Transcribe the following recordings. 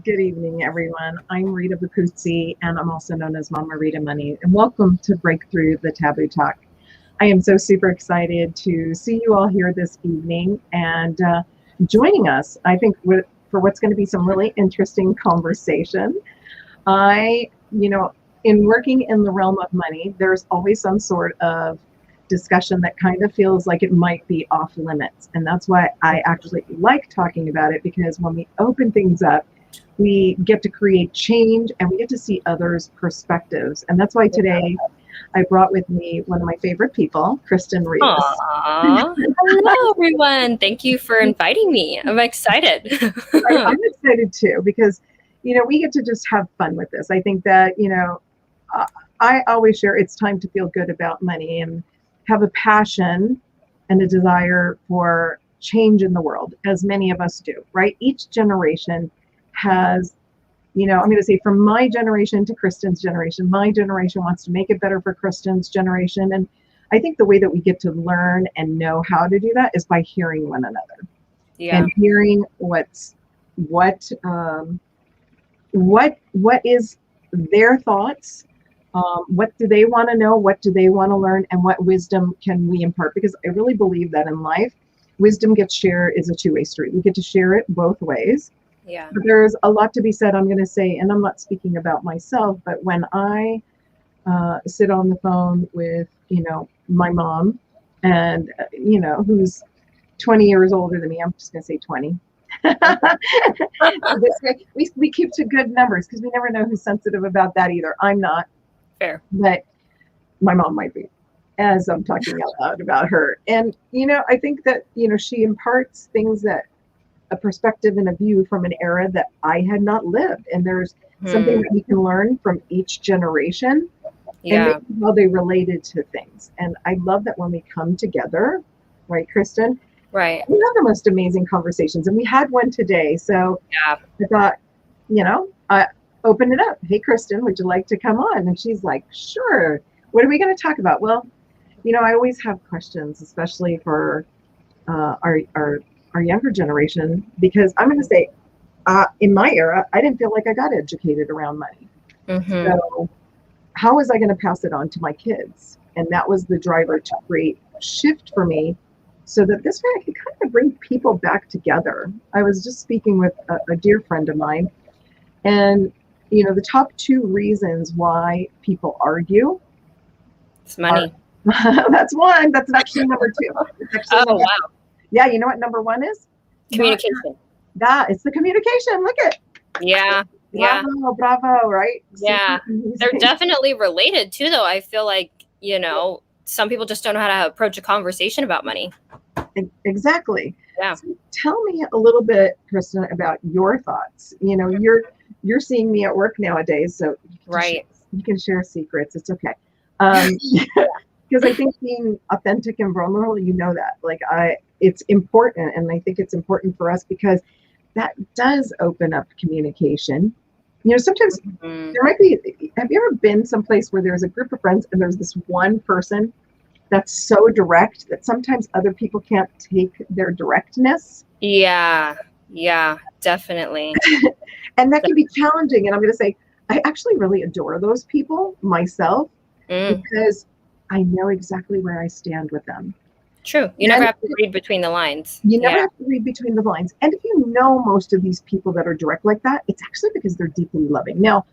Good evening, everyone. I'm Rita Bacuzzi, and I'm also known as Mama Rita Money. And welcome to Breakthrough the Taboo Talk. I am so super excited to see you all here this evening and joining us, I think, for what's going to be some really interesting conversation. In working in the realm of money, there's always some sort of discussion that kind of feels like it might be off limits. And that's why I actually like talking about it, because when we open things up, we get to create change and we get to see others' perspectives. And that's why today I brought with me one of my favorite people, Kristin Rivas. Aww. Hello, everyone. Thank you for inviting me. I'm excited. I'm excited too, because, we get to just have fun with this. I think that, I always share it's time to feel good about money and have a passion and a desire for change in the world, as many of us do, right? Each generation has, I'm going to say from my generation to Kristin's generation, my generation wants to make it better for Kristin's generation. And I think the way that we get to learn and know how to do that is by hearing one another. Yeah. And hearing what is their thoughts. What do they want to know? What do they want to learn? And what wisdom can we impart? Because I really believe that in life, wisdom gets shared is a two-way street. We get to share it both ways. Yeah. But there's a lot to be said, I'm going to say, and I'm not speaking about myself, but when I sit on the phone with, my mom and, who's 20 years older than me, I'm just going to say 20. we keep to good numbers because we never know who's sensitive about that either. I'm not. Fair. But my mom might be, as I'm talking out loud about her. And, I think that, she imparts things that a perspective and a view from an era that I had not lived. And there's something that we can learn from each generation and how they related to things. And I love that when we come together, right, Kristin? Right. We have the most amazing conversations. And we had one today. So I thought, I opened it up. Hey, Kristin, would you like to come on? And she's like, sure. What are we going to talk about? Well, I always have questions, especially for our younger generation, because I'm going to say, in my era, I didn't feel like I got educated around money. Mm-hmm. So how was I going to pass it on to my kids? And that was the driver to create a shift for me, so that this way I could kind of bring people back together. I was just speaking with a dear friend of mine, and the top two reasons why people argue. It's money. That's one. That's actually number two. Wow. Yeah, you know what number one is? Communication. It's the communication. Look at. Yeah. Bravo, right? Yeah. They're definitely related too, though. I feel like, some people just don't know how to approach a conversation about money. Exactly. Yeah. So tell me a little bit, Kristin, about your thoughts. You're seeing me at work nowadays, so you can share secrets. It's okay. Because I think being authentic and vulnerable, that, it's important. And I think it's important for us because that does open up communication. Sometimes there might be, have you ever been someplace where there's a group of friends and there's this one person that's so direct that sometimes other people can't take their directness? Yeah, definitely. And that can be challenging. And I'm going to say, I actually really adore those people myself because I know exactly where I stand with them. True. You never have to read between the lines. You never have to read between the lines. And if you know most of these people that are direct like that, it's actually because they're deeply loving. Now,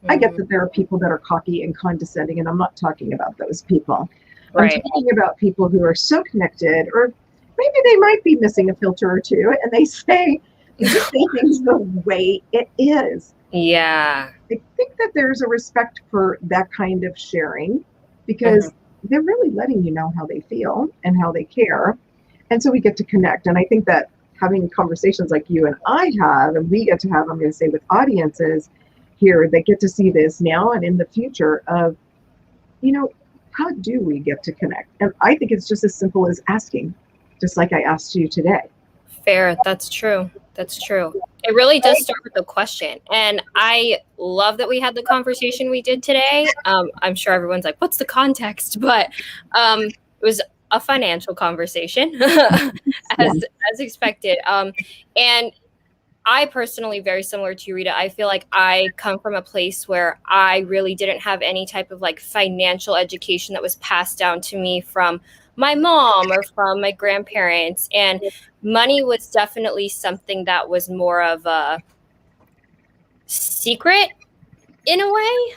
I get that there are people that are cocky and condescending, and I'm not talking about those people. Right. I'm talking about people who are so connected, or maybe they might be missing a filter or two, and they say things the way it is. Yeah. I think that there's a respect for that kind of sharing, because they're really letting you know how they feel and how they care. And so we get to connect. And I think that having conversations like you and I have, and we get to have, I'm going to say, with audiences here that get to see this now and in the future of, how do we get to connect? And I think it's just as simple as asking, just like I asked you today. Fair. That's true. It really does start with the question. And I love that we had the conversation we did today. I'm sure everyone's like, what's the context? But it was a financial conversation as expected. And I personally, very similar to you, Rita, I feel like I come from a place where I really didn't have any type of like financial education that was passed down to me from my mom or from my grandparents. And money was definitely something that was more of a secret in a way.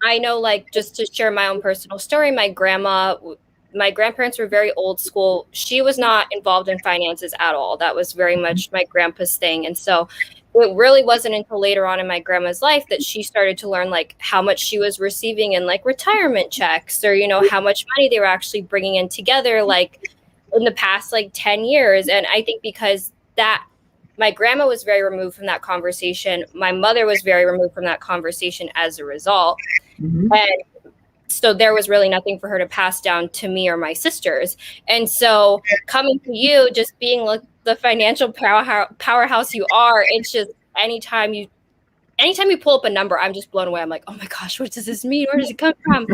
I know, like, just to share my own personal story, my grandparents were very old school. She was not involved in finances at all. That was very much my grandpa's thing. And so it really wasn't until later on in my grandma's life that she started to learn like how much she was receiving in like retirement checks, or, you know, how much money they were actually bringing in together, like in the past, like 10 years. And I think because that, my grandma was very removed from that conversation. My mother was very removed from that conversation as a result. And so there was really nothing for her to pass down to me or my sisters. And so coming to you, just being like the financial powerhouse you are, it's just anytime you pull up a number, I'm just blown away. I'm like, oh my gosh, what does this mean? Where does it come from?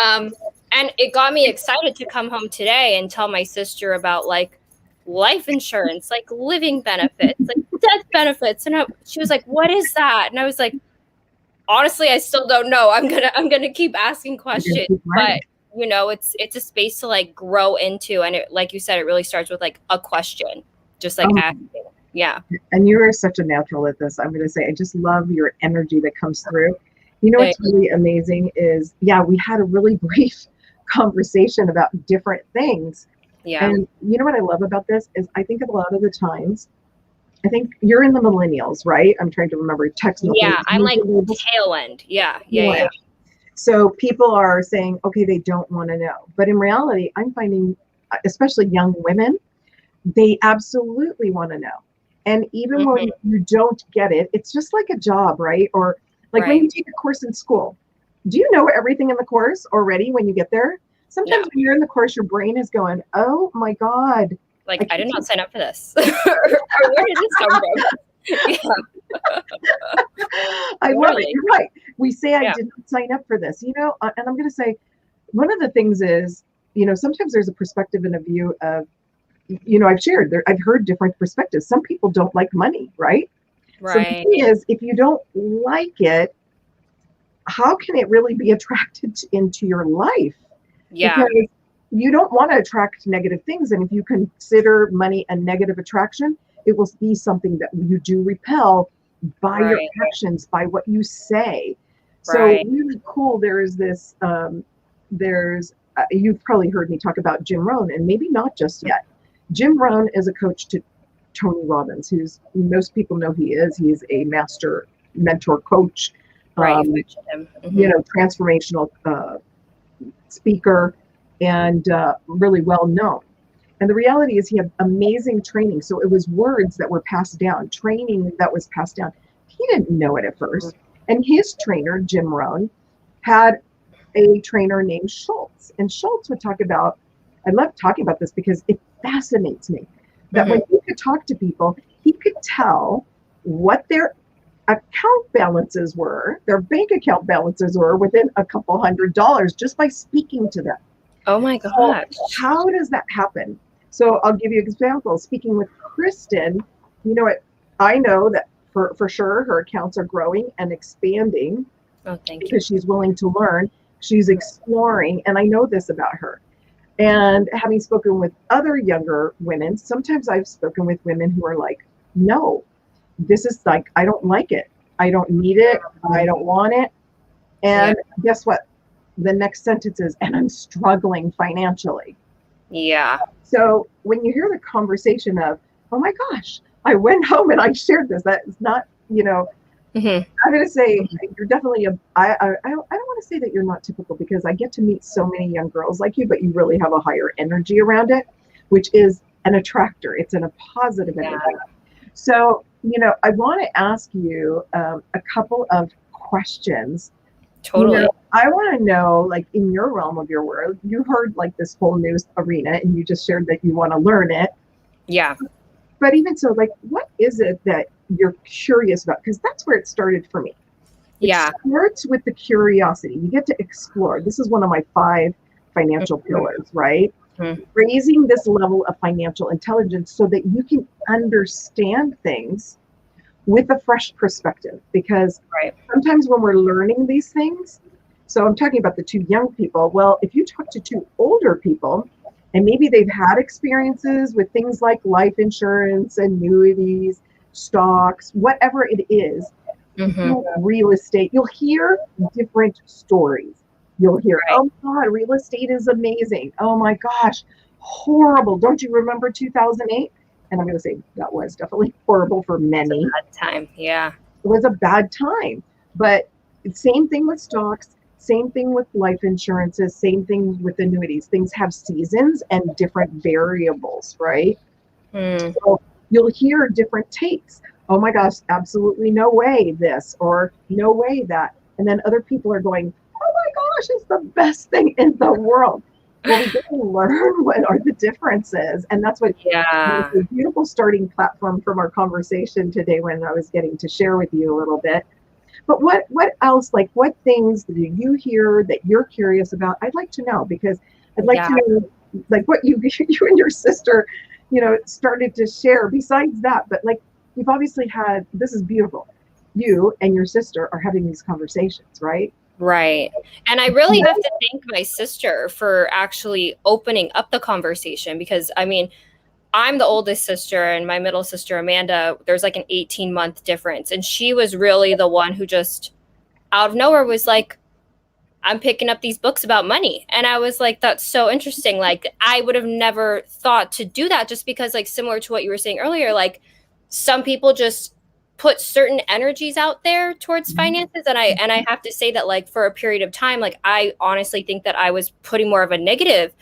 And it got me excited to come home today and tell my sister about like life insurance, like living benefits, like death benefits. And she was like, what is that? And I was like, honestly, I still don't know. I'm gonna keep asking questions, but you know, it's a space to like grow into. And it, like you said, it really starts with like a question, just like asking. Yeah. And you are such a natural at this. I'm going to say, I just love your energy that comes through. You know, what's really amazing is, we had a really brief conversation about different things. Yeah. And you know what I love about this is I think a lot of the times, I think you're in the millennials, right? I'm trying to remember technical. Yeah, I'm like tail end. Yeah. So people are saying, okay, they don't want to know. But in reality, I'm finding, especially young women, they absolutely want to know. And even when you don't get it, it's just like a job, right? Or like when you take a course in school, do you know everything in the course already when you get there? Sometimes when you're in the course, your brain is going, oh my God. Like, I did not sign up for this. Or where did this come from? I love it. You're right. We say I did not sign up for this, you know, and I'm going to say, one of the things is, you know, sometimes there's a perspective and a view of, you know, I've heard different perspectives. Some people don't like money, right? So the thing is, if you don't like it, how can it really be attracted into your life? Yeah. Because you don't want to attract negative things. And if you consider money a negative attraction, it will be something that you do repel by your actions, by what you say. So really cool. There's this, you've probably heard me talk about Jim Rohn, and maybe not just yet. Jim Rohn is a coach to Tony Robbins, who's, most people know he is. He's a master mentor coach, you know, transformational speaker, and really well known. And the reality is he had amazing training. So it was words that were passed down, training that was passed down. He didn't know it at first. And his trainer, Jim Rohn, had a trainer named Schultz. And Schultz would talk about, I love talking about this because it fascinates me, that when he could talk to people, he could tell what their account balances were, their bank account balances were within a couple $100 just by speaking to them. Oh my gosh. So how does that happen? So I'll give you an example. Speaking with Kristin, you know what? I know that for sure her accounts are growing and expanding. Oh, thank you. Because she's willing to learn. She's exploring, and I know this about her. And having spoken with other younger women, sometimes I've spoken with women who are like, no, this is like, I don't like it. I don't need it. I don't want it. And guess what? The next sentence is, and I'm struggling financially. Yeah. So when you hear the conversation of, oh my gosh, I went home and I shared this, that is not, you know, I'm going to say you're definitely I don't want to say that you're not typical, because I get to meet so many young girls like you, but you really have a higher energy around it, which is an attractor. It's a positive energy. So, you know, I want to ask you a couple of questions. Totally. You know, I want to know, like, in your realm of your world, you heard like this whole news arena and you just shared that you want to learn it. Yeah. But even so, like, what is it that you're curious about? Because that's where it started for me. It starts with the curiosity. You get to explore. This is one of my 5 financial pillars, right? Raising this level of financial intelligence so that you can understand things with a fresh perspective, because sometimes when we're learning these things, so I'm talking about the two young people. Well, if you talk to two older people, and maybe they've had experiences with things like life insurance, annuities, stocks, whatever it is, real estate, you'll hear different stories. You'll hear, oh my God, real estate is amazing. Oh my gosh, horrible. Don't you remember 2008? And I'm going to say that was definitely horrible for many. It was a bad time. Yeah. It was a bad time. But same thing with stocks, same thing with life insurances, same thing with annuities. Things have seasons and different variables, right? So you'll hear different takes. Oh my gosh, absolutely no way this, or no way that. And then other people are going, oh my gosh, it's the best thing in the world. Well, we get to learn what are the differences. And that's what was a beautiful starting platform from our conversation today when I was getting to share with you a little bit. But what else, like what things do you hear that you're curious about? I'd like to know, because I'd like to know like what you and your sister, started to share besides that. But like, you've obviously had, this is beautiful. You and your sister are having these conversations, right? Right. And I really have to thank my sister for actually opening up the conversation, because I mean, I'm the oldest sister, and my middle sister, Amanda, there's like an 18-month difference. And she was really the one who just out of nowhere was like, I'm picking up these books about money. And I was like, that's so interesting. Like, I would have never thought to do that, just because, like, similar to what you were saying earlier, like some people just put certain energies out there towards finances. And I have to say that, like, for a period of time, like, I honestly think that I was putting more of a negative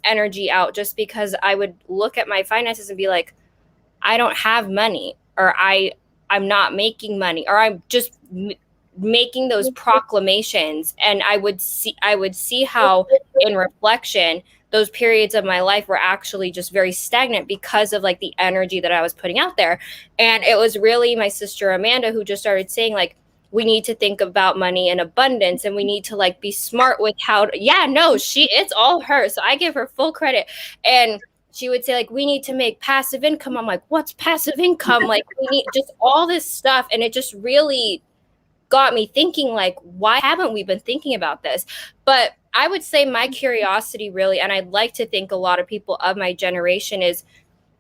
energy out, just because I would look at my finances and be like, I don't have money, or I'm not making money, or I'm just making those proclamations. And I would see how in reflection those periods of my life were actually just very stagnant because of like the energy that I was putting out there. And it was really my sister Amanda who just started saying, like, we need to think about money in abundance, and we need to like be smart with how to, it's all her. So I give her full credit. And she would say, like, we need to make passive income. I'm like, what's passive income? Like, we need just all this stuff. And it just really got me thinking, like, why haven't we been thinking about this? But I would say my curiosity really, and I'd like to think a lot of people of my generation, is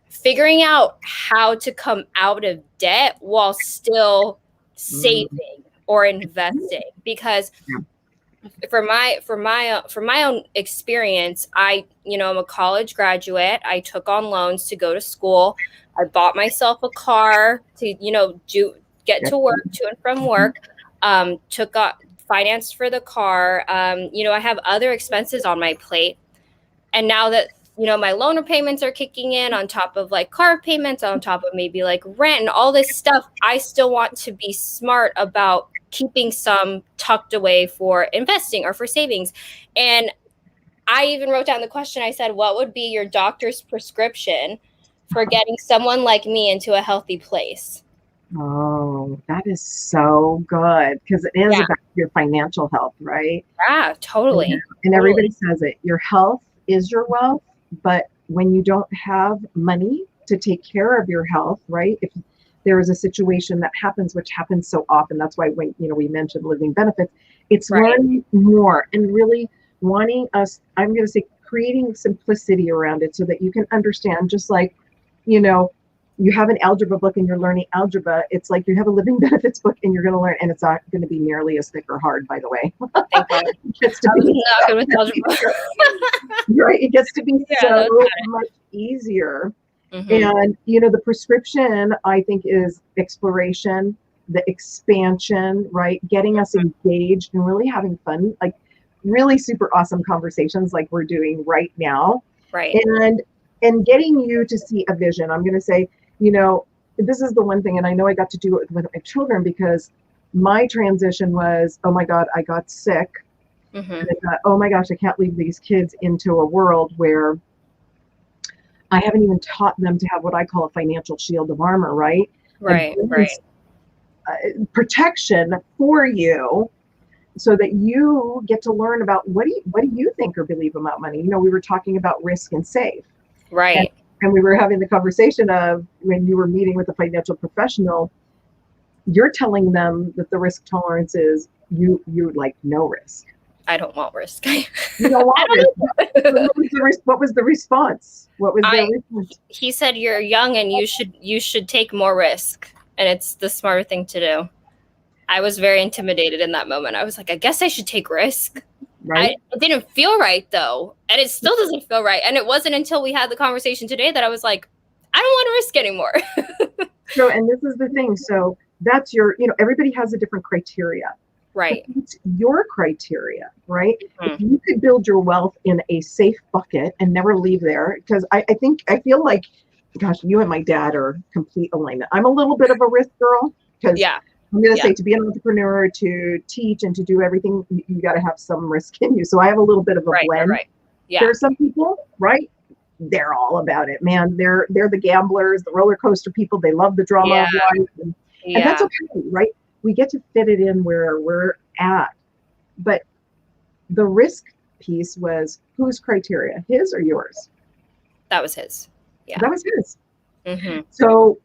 figuring out how to come out of debt while still saving or investing. Because for my own experience, I'm a college graduate. I took on loans to go to school. I bought myself a car to, get to work, to and from work. Took finance for the car. I have other expenses on my plate. And now that, my loan repayments are kicking in on top of like car payments, on top of maybe like rent and all this stuff, I still want to be smart about keeping some tucked away for investing or for savings. And I even wrote down the question. I said, what would be your doctor's prescription for getting someone like me into a healthy place? Oh, that is so good, because it is about your financial health, right? Yeah, totally. And everybody says it. Your health is your wealth, but when you don't have money to take care of your health, right? If there is a situation that happens, which happens so often, that's why when we mentioned living benefits, it's learning more and really wanting us, I'm going to say, creating simplicity around it so that you can understand, just like, you have an algebra book and you're learning algebra. It's like you have a living benefits book and you're going to learn, and it's not going to be nearly as thick or hard, by the way. It gets to be not good with algebra. Right. It gets to be so much easier. And, the prescription, I think, is exploration, the expansion, right? Getting us engaged and really having fun, like really super awesome conversations like we're doing right now. Right. And getting you to see a vision. I'm going to say, this is the one thing, and I know I got to do it with my children, because my transition was, oh my God, I got sick. And I thought, oh my gosh, I can't leave these kids into a world where I haven't even taught them to have what I call a financial shield of armor, right? Right. Protection for you, so that you get to learn about what do you think or believe about money. We were talking about risk and save. Right. And we were having the conversation of when you were meeting with a financial professional, you're telling them that the risk tolerance is you like no risk. I don't want risk. You don't want risk. What was the response? What was the response? He said, you're young and you should take more risk. And it's the smarter thing to do. I was very intimidated in that moment. I was like, I guess I should take risk. Right. It didn't feel right though. And it still doesn't feel right. And it wasn't until we had the conversation today that I was like, I don't want to risk anymore. So, and this is the thing. So that's your, everybody has a different criteria. Right. It's your criteria, right? Mm-hmm. If you could build your wealth in a safe bucket and never leave there, because I feel like, gosh, you and my dad are complete alignment. I'm a little bit of a risk girl because I'm going to say to be an entrepreneur, to teach and to do everything, you got to have some risk in you. So I have a little bit of a blend. Right. Yeah. There are some people, right? They're all about it, man. They're the gamblers, the roller coaster people. They love the drama of life. And that's okay, right? We get to fit it in where we're at. But the risk piece was whose criteria, his or yours? That was his. Yeah. That was his. Mm-hmm. So,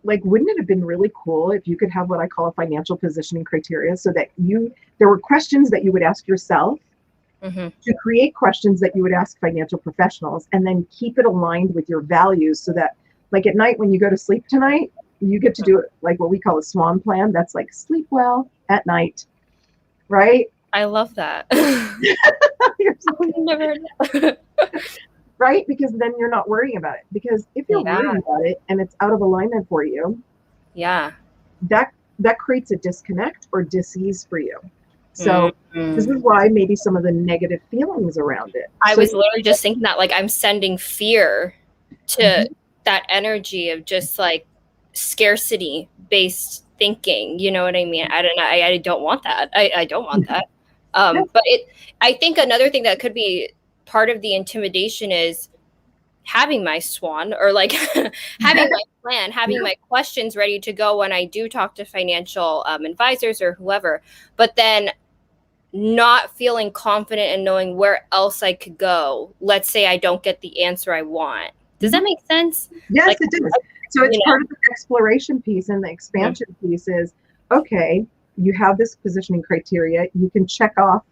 wouldn't it have been really cool if you could have what I call a financial positioning criteria so that there were questions that you would ask yourself to create questions that you would ask financial professionals and then keep it aligned with your values so that at night when you go to sleep tonight, you get to do it like what we call a SWAN plan. That's like sleep well at night, right? I love that. Never heard that. Right? Because then you're not worrying about it. Because if you're worrying about it and it's out of alignment for you, that creates a disconnect or dis-ease for you. So this is why maybe some of the negative feelings around it. I was literally just thinking that I'm sending fear to that energy of just scarcity based thinking. You know what I mean? I don't know. I don't want that. I don't want that. But I think another thing that could be part of the intimidation is having my SWAN or having my plan, having my questions ready to go when I do talk to financial advisors or whoever, but then not feeling confident and knowing where else I could go. Let's say I don't get the answer I want. Does that make sense? Yes, it does. So it's part of the exploration piece, and the expansion piece is, okay, you have this positioning criteria. You can check off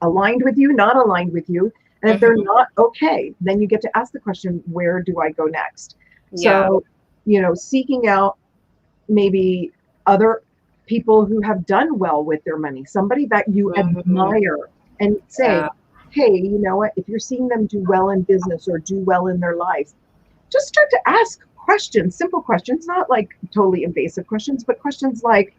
aligned with you, not aligned with you. And if they're not okay, then you get to ask the question, where do I go next? Yeah. So, seeking out maybe other people who have done well with their money, somebody that you admire, and say, hey, you know what, if you're seeing them do well in business or do well in their life, just start to ask questions, simple questions, not totally invasive questions, but questions like,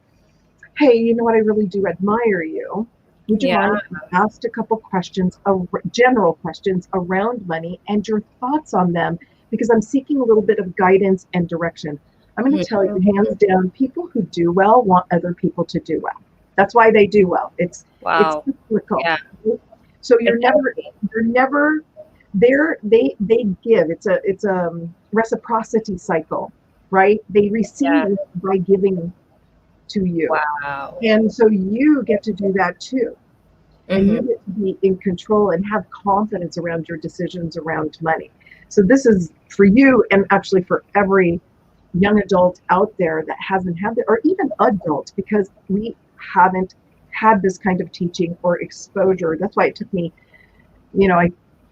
hey, you know what, I really do admire you. Would you mind if I asked a couple questions, general questions around money and your thoughts on them? Because I'm seeking a little bit of guidance and direction. I'm going to tell you, hands down, people who do well want other people to do well. That's why they do well. It's cyclical. Yeah. So you're never there. They give. It's a reciprocity cycle, right? They receive by giving to you. Wow. And so you get to do that too. And you get to be in control and have confidence around your decisions around money. So this is for you, and actually for every young adult out there that hasn't had it, or even adult, because we haven't had this kind of teaching or exposure. That's why it took me,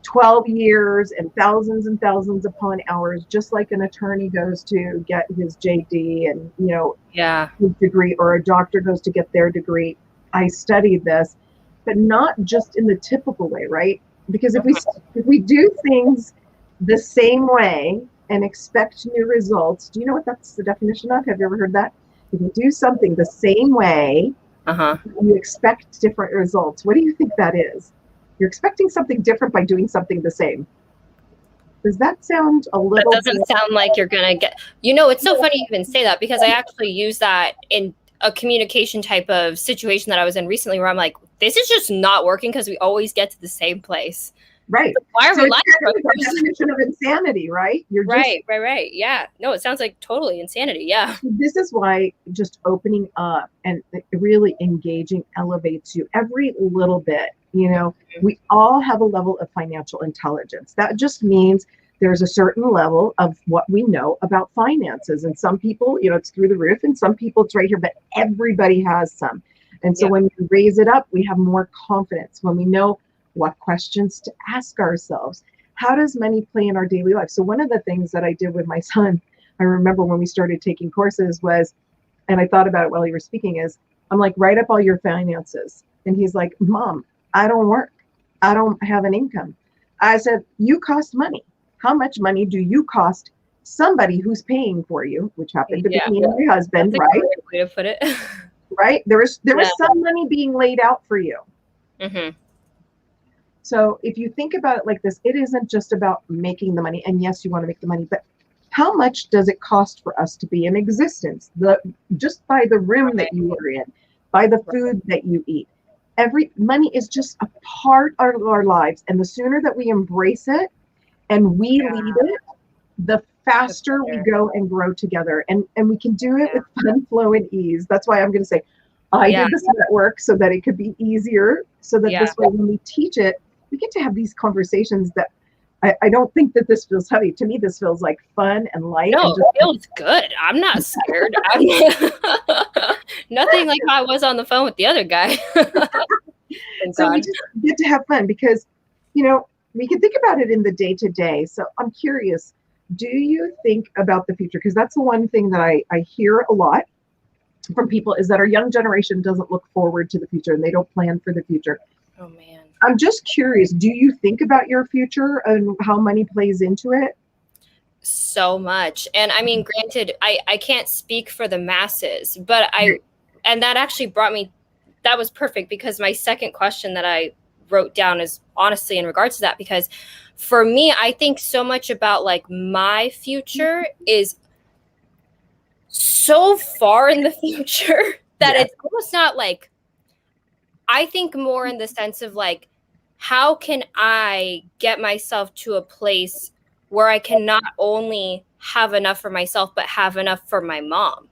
12 years and thousands upon hours, just like an attorney goes to get his JD and, his degree, or a doctor goes to get their degree. I studied this, but not just in the typical way, right? Because if we do things the same way and expect new results, do you know what that's the definition of? Have you ever heard that? If you do something the same way, you expect different results. What do you think that is? You're expecting something different by doing something the same. Does that sound a little? That doesn't sound like you're going to get, it's so funny you even say that, because I actually use that in a communication type of situation that I was in recently, where I'm like, this is just not working because we always get to the same place. Right. Why are we lying? The definition of insanity, right? Right. Yeah. No, it sounds like totally insanity. Yeah. This is why just opening up and really engaging elevates you every little bit. We all have a level of financial intelligence. That just means there's a certain level of what we know about finances. And some people, it's through the roof, and some people it's right here, but everybody has some. And so when we raise it up, we have more confidence when we know what questions to ask ourselves. How does money play in our daily life? So one of the things that I did with my son, I remember when we started taking courses was, and I thought about it while you were speaking, is I'm like, write up all your finances. And he's like, Mom, I don't work. I don't have an income. I said, you cost money. How much money do you cost somebody who's paying for you, which happened to be me and my husband, That's right? a great way to put it. Right? There was some money being laid out for you. Mm-hmm. So if you think about it like this, it isn't just about making the money. And yes, you want to make the money, but how much does it cost for us to be in existence? Just by the room that you are in, by the food that you eat. Money is just a part of our lives. And the sooner that we embrace it and we lead it, the faster we go and grow together. And we can do it with fun, flow, and ease. That's why I'm going to say, I did this at work so that it could be easier, so that this way when we teach it, we get to have these conversations that I don't think that this feels heavy. To me, this feels like fun and light. No, and it feels good. I'm not scared. Nothing like how I was on the phone with the other guy. So we just get to have fun because, we can think about it in the day to day. So I'm curious, do you think about the future? Because that's the one thing that I hear a lot from people is that our young generation doesn't look forward to the future and they don't plan for the future. Oh, man. I'm just curious, do you think about your future and how money plays into it? So much. And I mean, granted, I can't speak for the masses, but and that actually that was perfect because my second question that I wrote down is honestly in regards to that, because for me, I think so much about like my future is so far in the future that it's almost not like, I think more in the sense of like, how can I get myself to a place where I can not only have enough for myself, but have enough for my mom?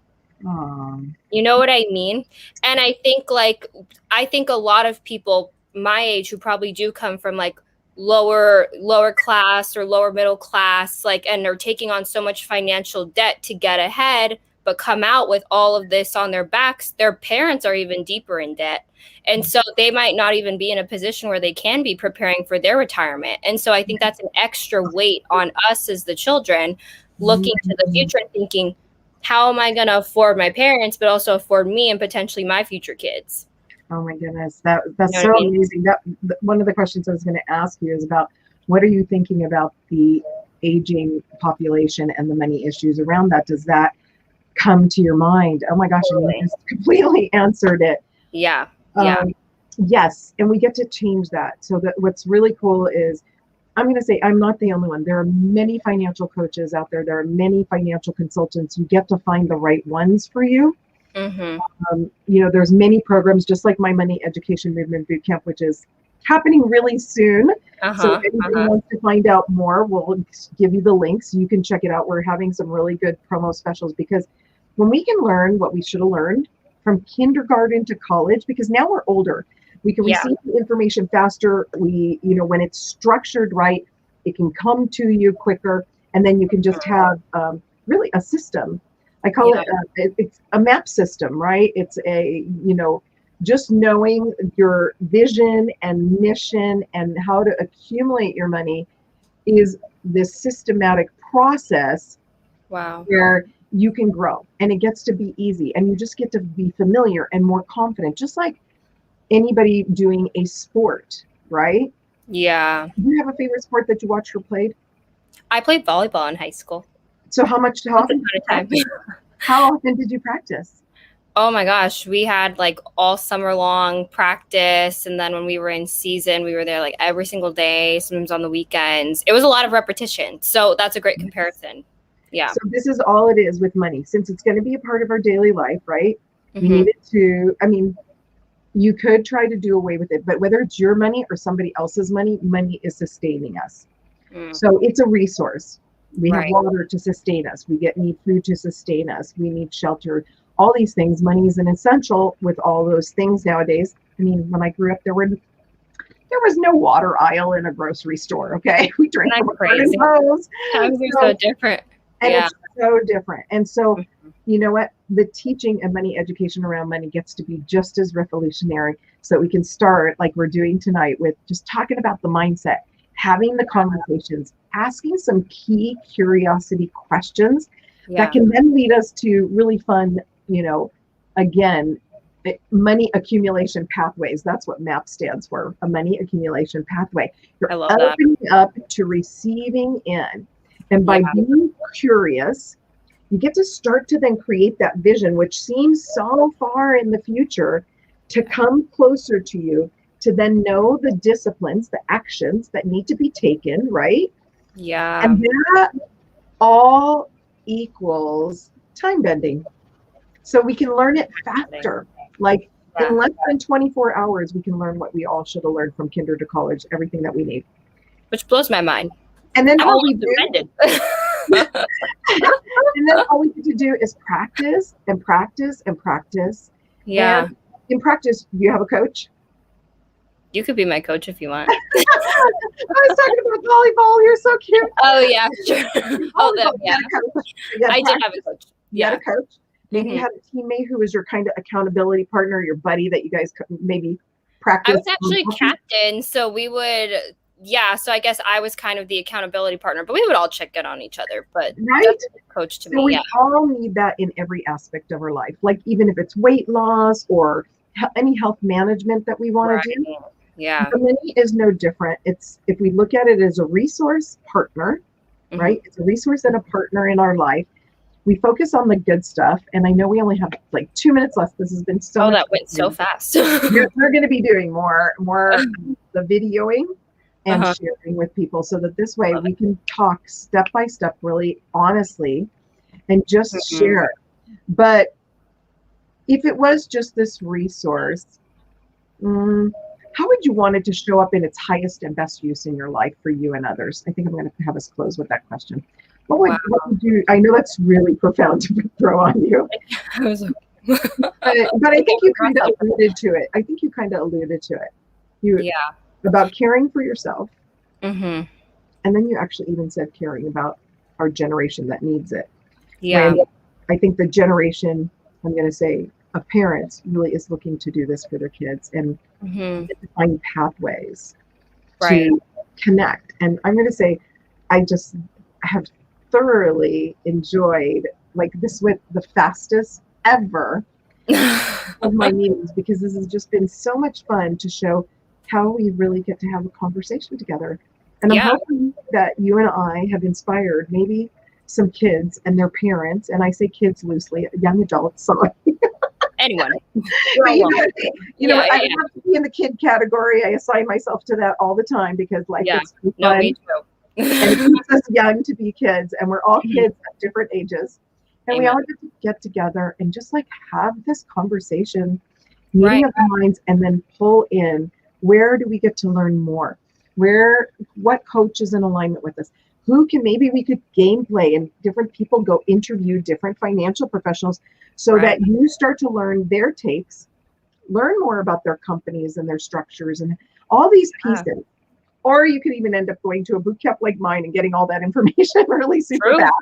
You know what I mean? And I think a lot of people my age who probably do come from like lower class or lower middle class, like, and are taking on so much financial debt to get ahead, but come out with all of this on their backs, their parents are even deeper in debt. And so they might not even be in a position where they can be preparing for their retirement. And so I think that's an extra weight on us as the children looking to the future and thinking, how am I going to afford my parents, but also afford me and potentially my future kids? Oh my goodness. That's so amazing. One of the questions I was going to ask you is about what are you thinking about the aging population and the money issues around that? Does that come to your mind? Oh my gosh, totally. And you just completely answered it. Yeah. Yes. And we get to change that. So that what's really cool is, I'm going to say I'm not the only one. There are many financial coaches out there. There are many financial consultants. You get to find the right ones for you. Mm-hmm. There's many programs, just like my Money Education Movement Bootcamp, which is happening really soon. So if anybody wants to find out more, we'll give you the links. You can check it out. We're having some really good promo specials because when we can learn what we should have learned from kindergarten to college, because now we're older, we can receive the information faster. When it's structured right, it can come to you quicker, and then you can just have really a system. I call it's a map system, right? It's just knowing your vision and mission and how to accumulate your money is this systematic process. Wow. Where you can grow and it gets to be easy and you just get to be familiar and more confident, just like anybody doing a sport, right? Yeah. Do you have a favorite sport that you watched or played? I played volleyball in high school. So how often did you practice? Oh my gosh, we had like all summer long practice. And then when we were in season, we were there like every single day, sometimes on the weekends. It was a lot of repetition. So that's a great comparison. Yeah. So this is all it is with money. Since it's going to be a part of our daily life, right? Mm-hmm. We need it to, you could try to do away with it, but whether it's your money or somebody else's money, money is sustaining us. So it's a resource. We have water to sustain us. We need food to sustain us. We need shelter. All these things, money is an essential with all those things nowadays. When I grew up, there were There was no water aisle in a grocery store. Okay. We drank from crazy. hose. Times are so different. And it's so different. And so, you know what? The teaching and money education around money gets to be just as revolutionary, so that we can start like we're doing tonight with just talking about the mindset, having the conversations, asking some key curiosity questions that can then lead us to really fun, you know, again, money accumulation pathways. That's what MAP stands for, a money accumulation pathway. You're opening up to receiving in. And by being curious, you get to start to then create that vision, which seems so far in the future, to come closer to you, to then know the disciplines, the actions that need to be taken, right? Yeah. And that all equals time bending. So we can learn it faster. Like in less than 24 hours, we can learn what we all should have learned from kinder to college, everything that we need. Which blows my mind. And then all we do, and then all we need to do is practice and practice and practice. Yeah. And in practice, you have a coach. You could be my coach if you want. I was talking about volleyball. You're so cute. Oh yeah, sure. I did have a coach. You had a coach. Maybe you had a teammate who was your kind of accountability partner, your buddy that you guys could maybe practice. I was actually captain, so we would. Yeah, so I guess I was kind of the accountability partner, but we would all check in on each other. But that's a coach to me. We all need that in every aspect of our life. Like even if it's weight loss or any health management that we want to do. Yeah. The money is no different. It's, if we look at it as a resource partner, right? It's a resource and a partner in our life. We focus on the good stuff. And I know we only have like 2 minutes left. This has been so much that went so fast. We're going to be doing more the videoing and sharing with people, so that this way we can talk step by step, really honestly, and just share. But if it was just this resource, how would you want it to show up in its highest and best use in your life for you and others? I think I'm going to have us close with that question. What would you, I know that's really profound to throw on you. but I think you kind of alluded to it. About caring for yourself. And then you actually even said caring about our generation that needs it. Yeah. And I think the generation, I'm going to say, of parents really is looking to do this for their kids and find pathways to connect. And I'm going to say, I just have thoroughly enjoyed, like, this went the fastest ever of my meetings, because this has just been so much fun to show how we really get to have a conversation together. And I'm hoping that you and I have inspired maybe some kids and their parents, and I say kids loosely, young adults, sorry. Anyone. But you know, I have to be in the kid category. I assign myself to that all the time, because life is fun. No, me too. And it keeps us young to be kids, and we're all kids at different ages. And we all get together and just like have this conversation, meeting of the minds, and then pull in, where do we get to learn more? What coach is in alignment with us? Who can, maybe we could gameplay and different people go interview different financial professionals, so that you start to learn their takes, learn more about their companies and their structures and all these pieces. Or you could even end up going to a boot camp like mine and getting all that information really super fast.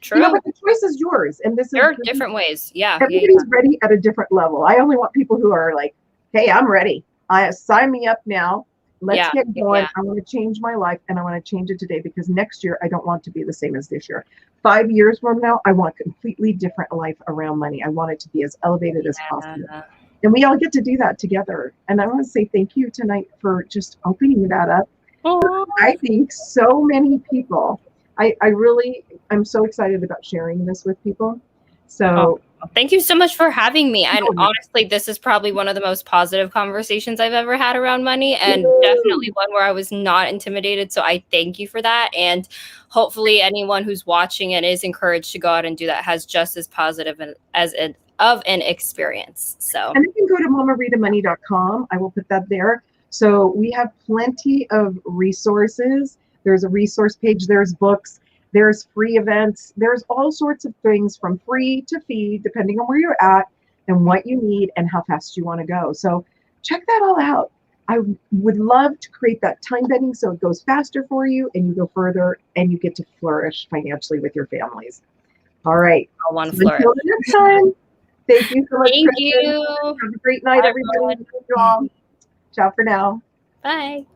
True. You know, but the choice is yours. And there are different ways. Yeah. Everybody's ready at a different level. I only want people who are like, hey, I'm ready. Sign me up now. Let's get going. I want to change my life, and I want to change it today, because next year I don't want to be the same as this year. 5 years from now, I want a completely different life around money. I want it to be as elevated as possible. And we all get to do that together. And I want to say thank you tonight for just opening that up. I think so many people, I'm so excited about sharing this with people. So thank you so much for having me. And honestly, this is probably one of the most positive conversations I've ever had around money, and definitely one where I was not intimidated. So I thank you for that. And hopefully anyone who's watching and is encouraged to go out and do that has just as positive of an experience. So, and you can go to mamareadamoney.com. I will put that there. So we have plenty of resources. There's a resource page, there's books, there's free events, there's all sorts of things from free to fee, depending on where you're at and what you need and how fast you want to go. So check that all out. I would love to create that time bending so it goes faster for you and you go further and you get to flourish financially with your families. All right. I want to flourish. Until the next time, thank you so much, Thank Kristin. you. Have a great night, Bye, everybody. everyone. Thank you all. Ciao for now. Bye.